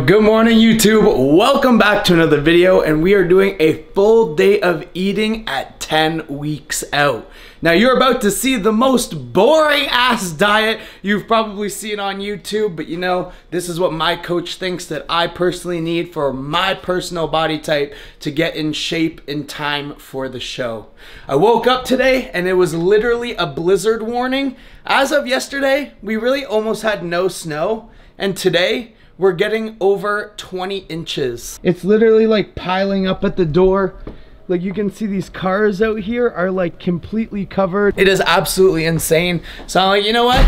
Good morning, YouTube. Welcome back to another video, and we are doing a full day of eating at 10 weeks out. Now, you're about to see the most boring ass diet you've probably seen on YouTube, but you know, this is what my coach thinks that I personally need for my personal body type to get in shape in time for the show. I woke up today and it was literally a blizzard warning. As of yesterday, we really almost had no snow, and today, we're getting over 20 inches. It's literally like piling up at the door. Like you can see these cars out here are like completely covered. It is absolutely insane. So I'm like, you know what?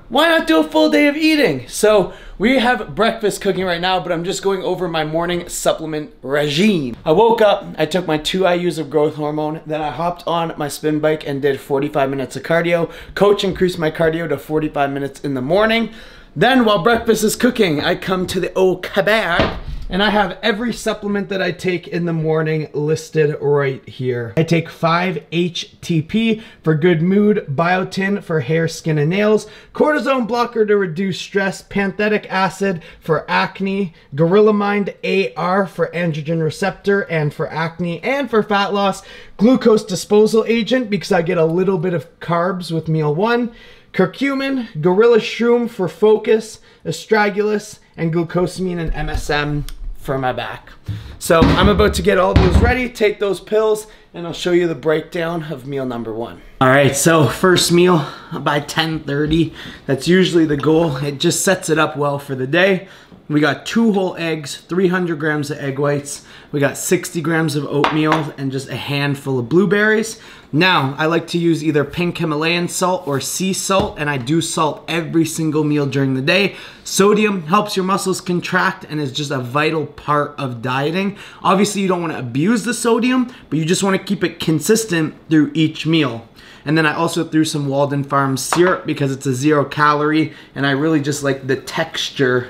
Why not do a full day of eating? So we have breakfast cooking right now, but I'm just going over my morning supplement regime. I woke up, I took my 2 IUs of growth hormone, then I hopped on my spin bike and did 45 minutes of cardio. Coach increased my cardio to 45 minutes in the morning. Then while breakfast is cooking, I come to the eau cabane and I have every supplement that I take in the morning listed right here. I take 5-HTP for good mood, biotin for hair, skin, and nails, cortisone blocker to reduce stress, panthetic acid for acne, Gorilla Mind AR for androgen receptor and for acne and for fat loss, glucose disposal agent because I get a little bit of carbs with meal one, curcumin, gorilla shroom for focus, astragalus, and glucosamine and MSM for my back. So I'm about to get all those ready, take those pills, and I'll show you the breakdown of meal number one. All right, so first meal by 10:30. That's usually the goal. It just sets it up well for the day. We got 2 whole eggs, 300 grams of egg whites. We got 60 grams of oatmeal and just a handful of blueberries. Now, I like to use either pink Himalayan salt or sea salt, and I do salt every single meal during the day. Sodium helps your muscles contract and is just a vital part of dieting. Obviously, you don't want to abuse the sodium, but you just want to keep it consistent through each meal. And then I also threw some Walden Farms syrup because it's a 0 calorie, and I really just like the texture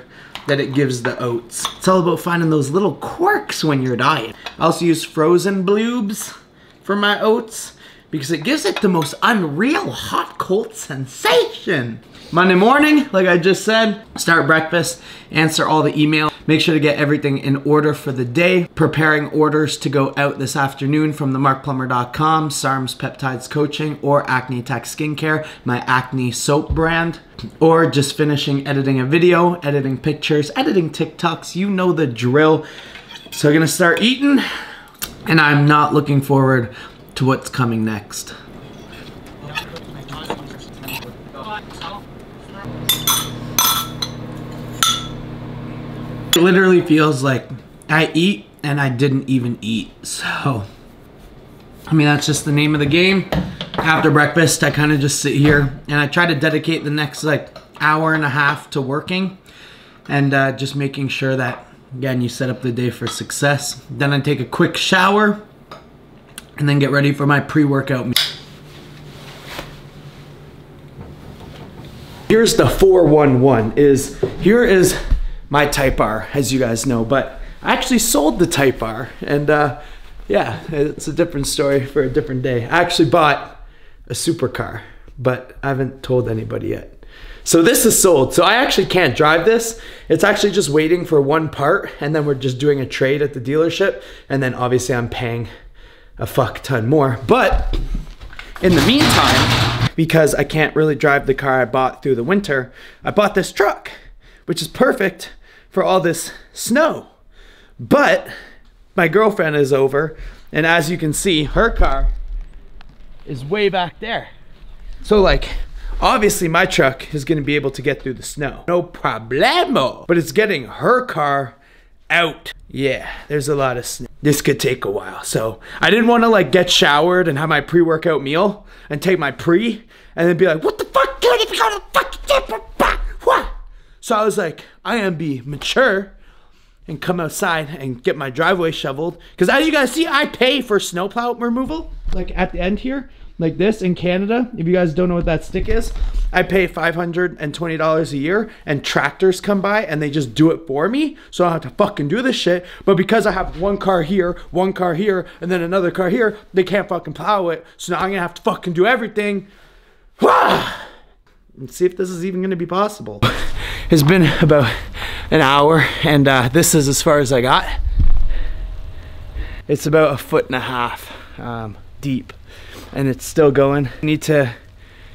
that it gives the oats. It's all about finding those little quirks when you're dieting. I also use frozen bloobs for my oats because it gives it the most unreal hot cold sensation. Monday morning, like I just said, start breakfast, answer all the email, make sure to get everything in order for the day, preparing orders to go out this afternoon from themarkplummer.com, SARM's Peptides Coaching, or Acne Attack Skincare, my acne soap brand, or just finishing editing a video, editing pictures, editing TikToks, you know the drill. So I'm gonna start eating, and I'm not looking forward to what's coming next. It literally feels like I eat and I didn't even eat. So, I mean, that's just the name of the game. After breakfast, I kind of just sit here and I try to dedicate the next like hour and a half to working and just making sure that, again, you set up the day for success. Then I take a quick shower and then get ready for my pre-workout meal. Here's the 411 here is my Type R, as you guys know, but I actually sold the Type R, and yeah, it's a different story for a different day. I actually bought a supercar, but I haven't told anybody yet. So this is sold, so I actually can't drive this. It's actually just waiting for one part, and then we're just doing a trade at the dealership, and then obviously I'm paying a fuck ton more. But in the meantime, because I can't really drive the car I bought through the winter, I bought this truck, which is perfect for all this snow. But my girlfriend is over, and as you can see, her car is way back there. So like, obviously my truck is gonna be able to get through the snow. No problemo. But it's getting her car out. Yeah, there's a lot of snow. This could take a while. So I didn't wanna like get showered and have my pre-workout meal and take my pre and then be like, what the fuck, dude, if you go to fucking what? So I was like, I am be mature and come outside and get my driveway shoveled. Because as you guys see, I pay for snowplow removal. Like at the end here, like this in Canada, if you guys don't know what that stick is, I pay $520 a year and tractors come by and they just do it for me. So I don't have to fucking do this shit. But because I have one car here, and then another car here, they can't fucking plow it. So now I'm gonna have to fucking do everything. And see if this is even gonna be possible. It's been about an hour, and this is as far as I got. It's about 1.5 feet deep, and it's still going. I need to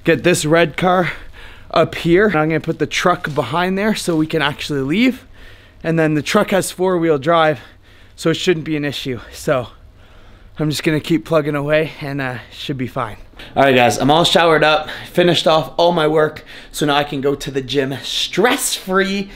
get this red car up here. I'm gonna put the truck behind there so we can actually leave. And then the truck has 4-wheel drive, so it shouldn't be an issue. So I'm just gonna keep plugging away, and should be fine. All right guys, I'm all showered up, finished off all my work, so now I can go to the gym stress-free.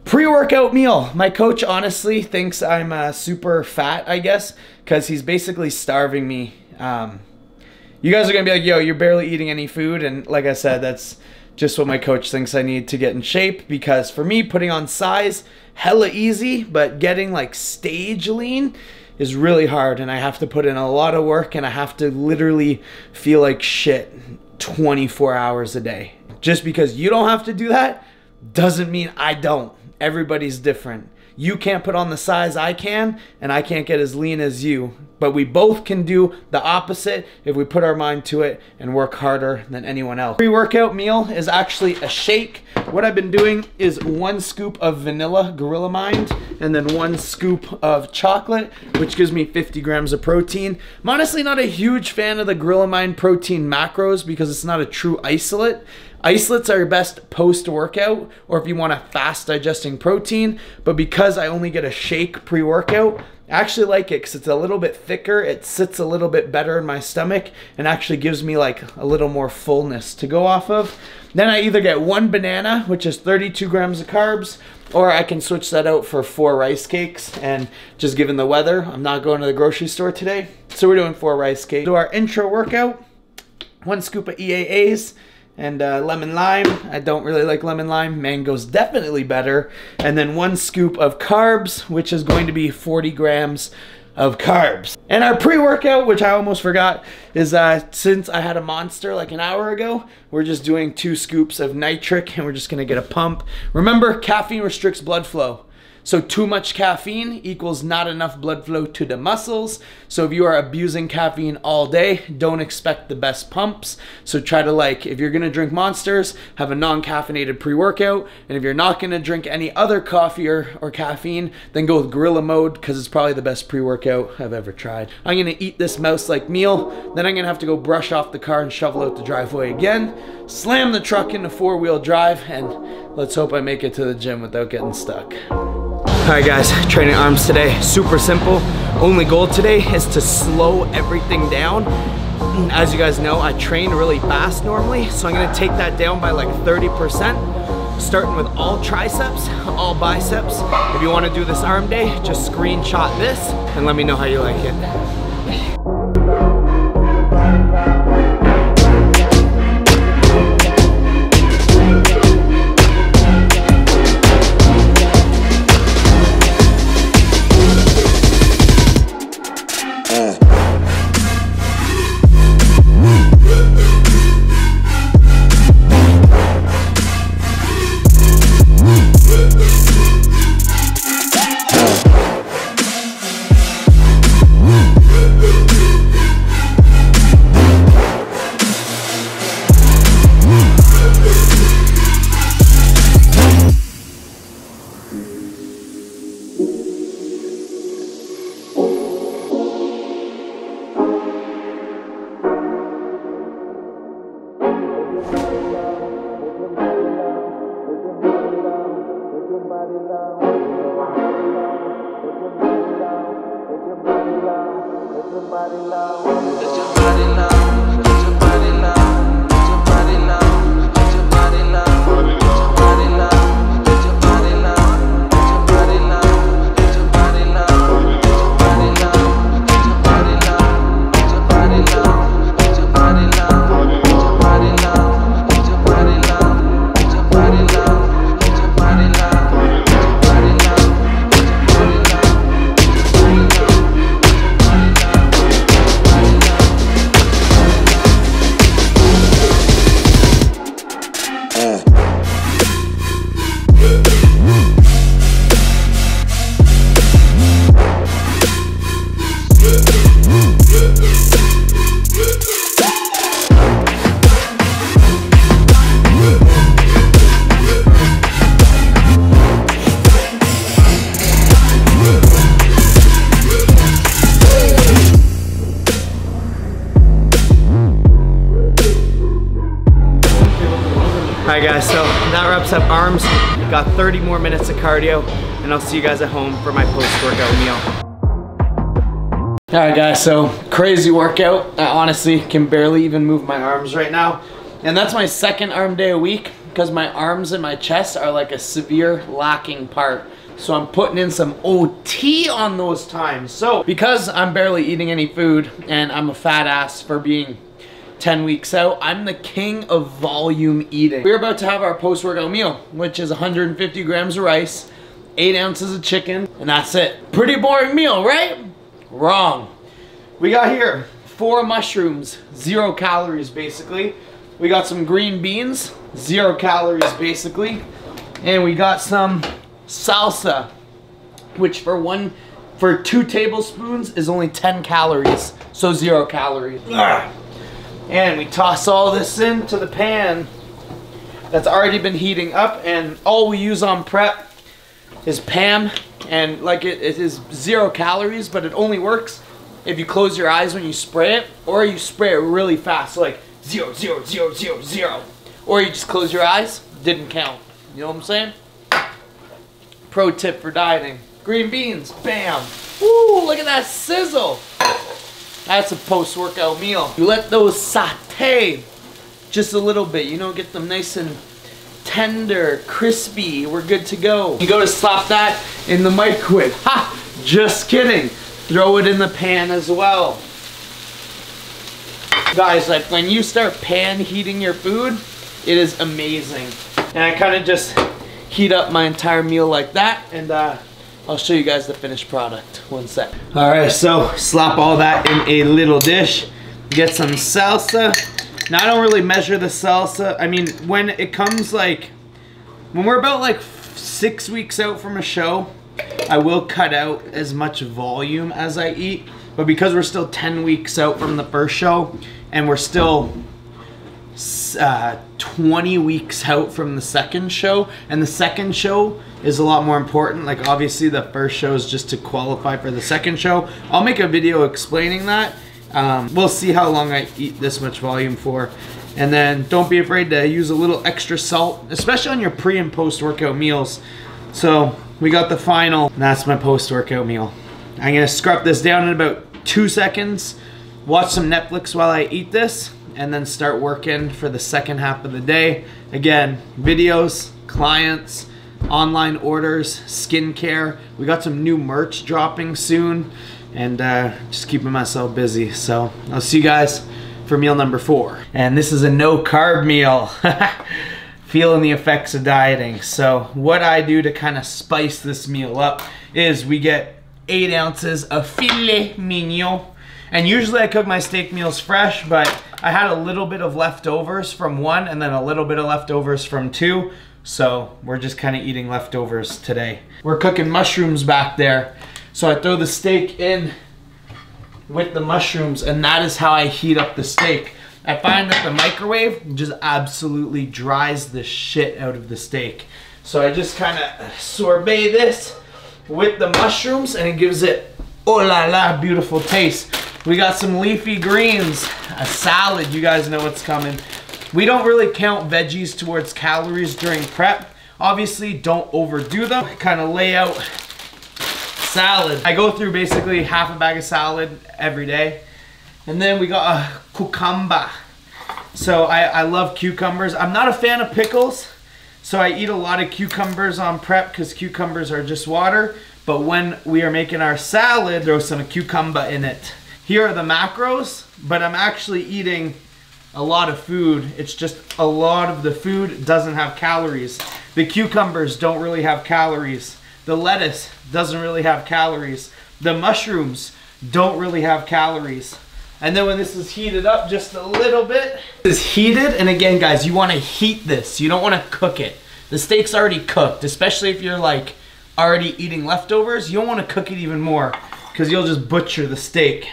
Pre-workout meal. My coach honestly thinks I'm super fat, I guess, because he's basically starving me. You guys are gonna be like, yo, you're barely eating any food, and like I said, that's just what my coach thinks I need to get in shape, because for me, putting on size, hella easy, but getting like stage lean is really hard, and I have to put in a lot of work, and I have to literally feel like shit 24 hours a day. Just because you don't have to do that doesn't mean I don't. Everybody's different. You can't put on the size I can, and I can't get as lean as you. But we both can do the opposite if we put our mind to it and work harder than anyone else. Pre-workout meal is actually a shake. What I've been doing is 1 scoop of vanilla Gorilla Mind and then 1 scoop of chocolate, which gives me 50 grams of protein. I'm honestly not a huge fan of the Gorilla Mind protein macros because it's not a true isolate. Isolates are best post-workout or if you want a fast digesting protein, but because I only get a shake pre-workout, I actually like it because it's a little bit thicker, it sits a little bit better in my stomach, and actually gives me like a little more fullness to go off of. Then I either get 1 banana, which is 32 grams of carbs, or I can switch that out for 4 rice cakes. And just given the weather, I'm not going to the grocery store today, so we're doing 4 rice cakes. Do our intro workout, 1 scoop of EAAs, and lemon lime. I don't really like lemon lime. Mango's definitely better. And then 1 scoop of carbs, which is going to be 40 grams of carbs. And our pre-workout, which I almost forgot, is since I had a Monster like an hour ago, we're just doing 2 scoops of nitric, and we're just gonna get a pump. Remember, caffeine restricts blood flow. So too much caffeine equals not enough blood flow to the muscles. So if you are abusing caffeine all day, don't expect the best pumps. So try to, like, if you're gonna drink Monsters, have a non-caffeinated pre-workout. And if you're not gonna drink any other coffee or caffeine, then go with Gorilla Mode, because it's probably the best pre-workout I've ever tried. I'm gonna eat this mouse-like meal, then I'm gonna have to go brush off the car and shovel out the driveway again, slam the truck into 4-wheel drive, and let's hope I make it to the gym without getting stuck. Alright guys, training arms today, super simple. Only goal today is to slow everything down. As you guys know, I train really fast normally, so I'm gonna take that down by like 30%, starting with all triceps, all biceps. If you wanna do this arm day, just screenshot this and let me know how you like it. right guys, so that wraps up arms. Got 30 more minutes of cardio, and I'll see you guys at home for my post-workout meal. All right guys, so crazy workout. I honestly can barely even move my arms right now. And that's my second arm day a week because my arms and my chest are like a severe lacking part. So I'm putting in some OT on those times. So because I'm barely eating any food and I'm a fat ass for being 10 weeks out, I'm the king of volume eating. We're about to have our post-workout meal, which is 150 grams of rice, 8 ounces of chicken, and that's it. Pretty boring meal, right? Wrong. We got here 4 mushrooms, 0 calories basically. We got some green beans, 0 calories basically. And we got some salsa, which for 2 tablespoons is only 10 calories, so 0 calories. Ugh. And we toss all this into the pan that's already been heating up, and all we use on prep is Pam, and like it is 0 calories, but it only works if you close your eyes when you spray it, or you spray it really fast, so like 0, 0, 0, 0, 0, or you just close your eyes, didn't count. You know what I'm saying? Pro tip for dieting. Green beans, bam. Woo, look at that sizzle. That's a post-workout meal. You let those saute just a little bit, you know, get them nice and tender, crispy, we're good to go. You go to slap that in the microwave. Ha! Just kidding. Throw it in the pan as well. Guys, like when you start pan heating your food, it is amazing. And I kind of just heat up my entire meal like that, and I'll show you guys the finished product. One sec. All right, so slap all that in a little dish. Get some salsa. Now I don't really measure the salsa. I mean, when it comes like, when we're about like 6 weeks out from a show, I will cut out as much volume as I eat. But because we're still 10 weeks out from the first show, and we're still 20 weeks out from the second show, and the second show is a lot more important. Like obviously the first show is just to qualify for the second show. I'll make a video explaining that. We'll see how long I eat this much volume for. And then don't be afraid to use a little extra salt, especially on your pre and post workout meals. So we got the final, and that's my post workout meal. I'm gonna scrub this down in about 2 seconds, watch some Netflix while I eat this, and then start working for the second half of the day. Again, videos, clients, online orders, skincare. We got some new merch dropping soon, and just keeping myself busy. So I'll see you guys for meal number 4. And this is a no carb meal. Feeling the effects of dieting. So what I do to kind of spice this meal up is we get 8 ounces of filet mignon. And usually I cook my steak meals fresh, but I had a little bit of leftovers from 1 and then a little bit of leftovers from 2. So we're just kind of eating leftovers today. We're cooking mushrooms back there. So I throw the steak in with the mushrooms, and that is how I heat up the steak. I find that the microwave just absolutely dries the shit out of the steak. So I just kind of sorbet this with the mushrooms, and it gives it oh la la beautiful taste. We got some leafy greens, a salad, you guys know what's coming. We don't really count veggies towards calories during prep. Obviously don't overdo them. I kind of lay out salad. I go through basically half a bag of salad every day. And then we got a cucumber. So I love cucumbers. I'm not a fan of pickles, so I eat a lot of cucumbers on prep because cucumbers are just water. But when we are making our salad, throw some cucumber in it. Here are the macros, but I'm actually eating a lot of food. It's just a lot of the food doesn't have calories. The cucumbers don't really have calories. The lettuce doesn't really have calories. The mushrooms don't really have calories. And then when this is heated up just a little bit, it's heated. And again, guys, you want to heat this. You don't want to cook it. The steak's already cooked, especially if you're like already eating leftovers. You don't want to cook it even more because you'll just butcher the steak.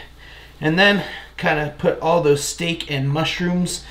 And then kind of put all those steak and mushrooms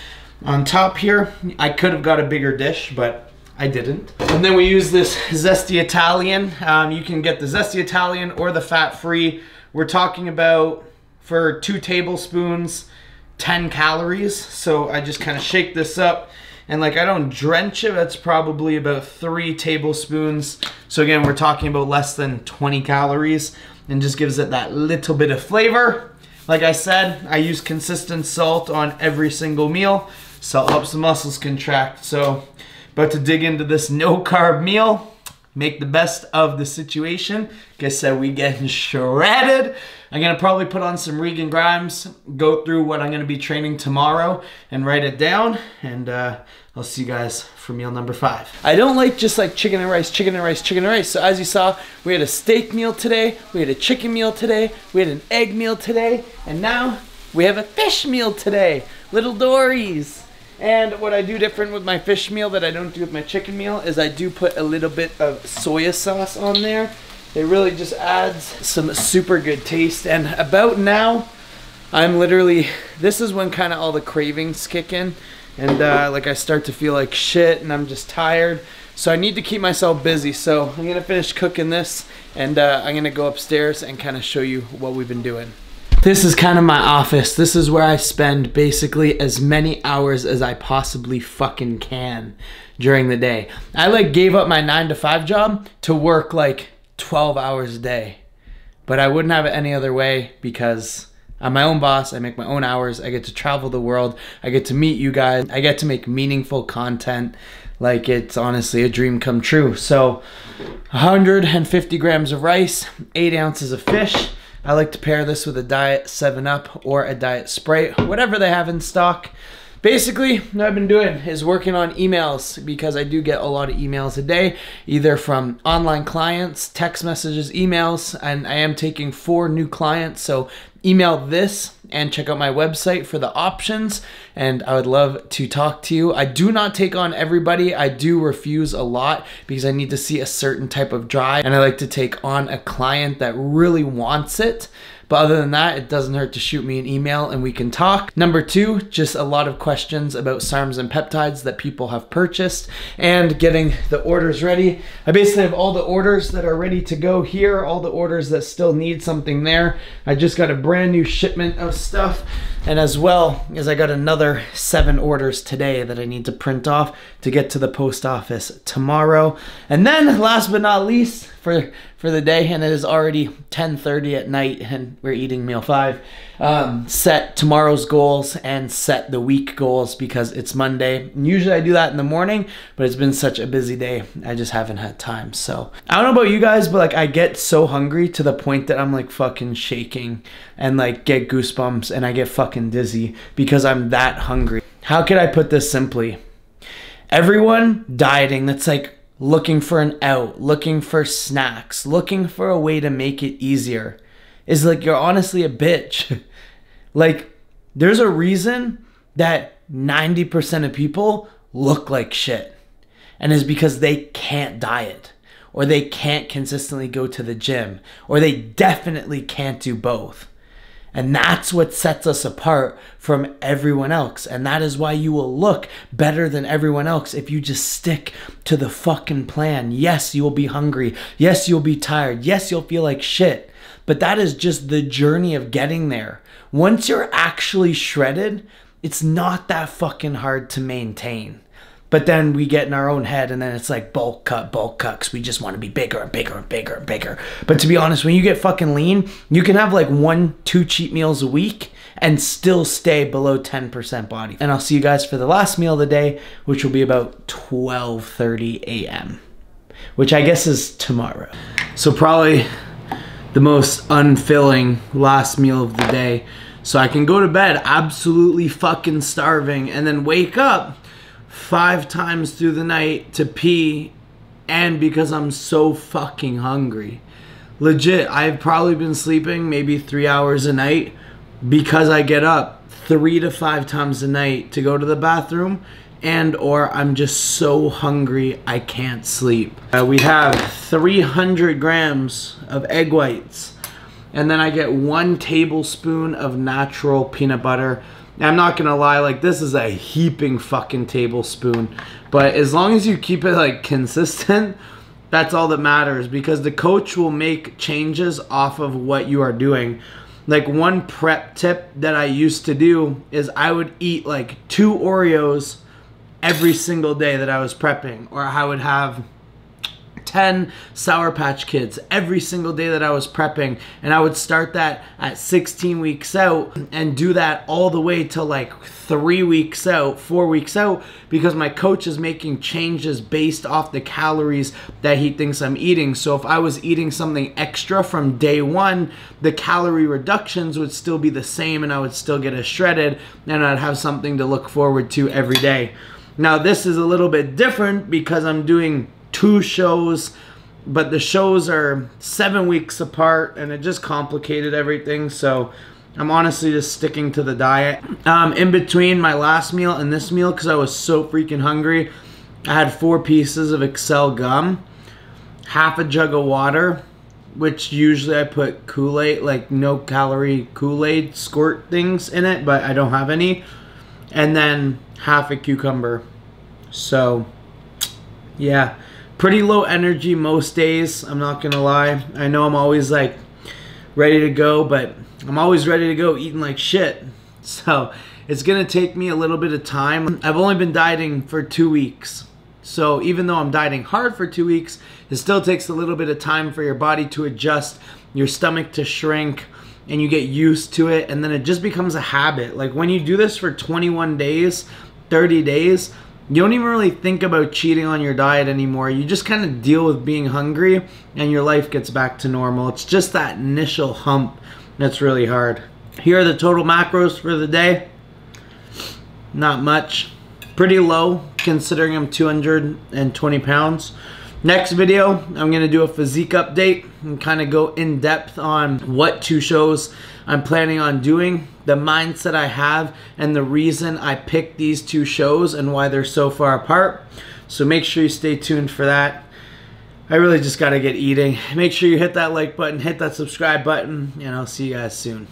on top here. I could have got a bigger dish, but I didn't. And then we use this Zesty Italian. You can get the Zesty Italian or the fat-free. We're talking about, for 2 tablespoons, 10 calories. So I just kind of shake this up And like, I don't drench it. That's probably about 3 tablespoons. So again, we're talking about less than 20 calories, and just gives it that little bit of flavor. Like I said, I use consistent salt on every single meal. Salt helps the muscles contract. So about to dig into this no carb meal. Make the best of the situation. Like I said, we getting shredded. I'm gonna probably put on some Regan Grimes, go through what I'm gonna be training tomorrow and write it down. And I'll see you guys for meal number 5. I don't like just like chicken and rice, chicken and rice, chicken and rice. So as you saw, we had a steak meal today, we had a chicken meal today, we had an egg meal today, and now we have a fish meal today. Little Dories. And what I do different with my fish meal that I don't do with my chicken meal is I do put a little bit of soya sauce on there. It really just adds some super good taste. And about now, I'm literally, this is when kind of all the cravings kick in. And like I start to feel like shit and I'm just tired. So I need to keep myself busy. So I'm gonna finish cooking this and I'm gonna go upstairs and kind of show you what we've been doing. This is kind of my office. This is where I spend basically as many hours as I possibly fucking can during the day. I like gave up my 9-to-5 job to work like 12 hours a day. But I wouldn't have it any other way because I'm my own boss. I make my own hours. I get to travel the world. I get to meet you guys. I get to make meaningful content. Like, it's honestly a dream come true. So 150 grams of rice, 8 ounces of fish. I like to pair this with a Diet 7-Up or a Diet Sprite, whatever they have in stock. Basically, what I've been doing is working on emails because I do get a lot of emails a day, either from online clients, text messages, emails, and I am taking 4 new clients. So email this and check out my website for the options, and I would love to talk to you. I do not take on everybody. I do refuse a lot because I need to see a certain type of drive, and I like to take on a client that really wants it. But other than that, it doesn't hurt to shoot me an email and we can talk. Number 2, just a lot of questions about SARMs and peptides that people have purchased and getting the orders ready. I basically have all the orders that are ready to go here, all the orders that still need something there. I just got a brand new shipment of stuff, and as well as I got another 7 orders today that I need to print off to get to the post office tomorrow. And then last but not least, for the day, and it is already 10:30 at night and we're eating meal 5, set tomorrow's goals and set the week goals because it's Monday. And usually I do that in the morning, but it's been such a busy day, I just haven't had time. So I don't know about you guys, but like I get so hungry to the point that I'm like fucking shaking and like get goosebumps and I get fucking dizzy because I'm that hungry. How could I put this simply? Everyone dieting that's like looking for an out, looking for snacks, looking for a way to make it easier is like, you're honestly a bitch. Like, there's a reason that 90% of people look like shit, and it's because they can't diet, or they can't consistently go to the gym, or they definitely can't do both. And that's what sets us apart from everyone else. And that is why you will look better than everyone else if you just stick to the fucking plan. Yes, you will be hungry. Yes, you'll be tired. Yes, you'll feel like shit. But that is just the journey of getting there. Once you're actually shredded, it's not that fucking hard to maintain. But then we get in our own head and then it's like bulk cut, because we just want to be bigger and bigger and bigger and bigger. But to be honest, when you get fucking lean, you can have like 1-2 cheat meals a week and still stay below 10% body. And I'll see you guys for the last meal of the day, which will be about 12:30 a.m., which I guess is tomorrow. So probably the most unfilling last meal of the day. So I can go to bed absolutely fucking starving and then wake up 5 times through the night to pee, and because I'm so fucking hungry. Legit, I've probably been sleeping maybe 3 hours a night because I get up 3 to 5 times a night to go to the bathroom, and or I'm just so hungry I can't sleep. We have 300 grams of egg whites, and then I get 1 tablespoon of natural peanut butter. I'm not gonna lie, like this is a heaping fucking tablespoon, but as long as you keep it like consistent, that's all that matters, because the coach will make changes off of what you are doing. Like one prep tip that I used to do is I would eat like 2 Oreos every single day that I was prepping, or I would have 10 Sour Patch Kids every single day that I was prepping, and I would start that at 16 weeks out and do that all the way to like 3 weeks out, 4 weeks out, because my coach is making changes based off the calories that he thinks I'm eating. So if I was eating something extra from day one, the calorie reductions would still be the same and I would still get as shredded, and I'd have something to look forward to every day. Now this is a little bit different because I'm doing 2 shows, but the shows are 7 weeks apart, and it just complicated everything. So I'm honestly just sticking to the diet. In between my last meal and this meal, because I was so freaking hungry, I had 4 pieces of Excel gum, half a jug of water, which usually I put Kool-Aid, like no calorie Kool-Aid squirt things in it, but I don't have any, and then half a cucumber. So yeah, pretty low energy most days, I'm not gonna lie. I know I'm always like ready to go, but I'm always ready to go eating like shit. So it's gonna take me a little bit of time. I've only been dieting for 2 weeks. So even though I'm dieting hard for 2 weeks, it still takes a little bit of time for your body to adjust, your stomach to shrink, and you get used to it, and then it just becomes a habit. Like when you do this for 21 days, 30 days, you don't even really think about cheating on your diet anymore. You just kind of deal with being hungry and your life gets back to normal. It's just that initial hump that's really hard. Here are the total macros for the day. Not much. Pretty low considering I'm 220 pounds. Next video, I'm going to do a physique update and kind of go in depth on what 2 shows I'm planning on doing, the mindset I have, and the reason I picked these 2 shows and why they're so far apart. So make sure you stay tuned for that. I really just got to get eating. Make sure you hit that like button, hit that subscribe button, and I'll see you guys soon.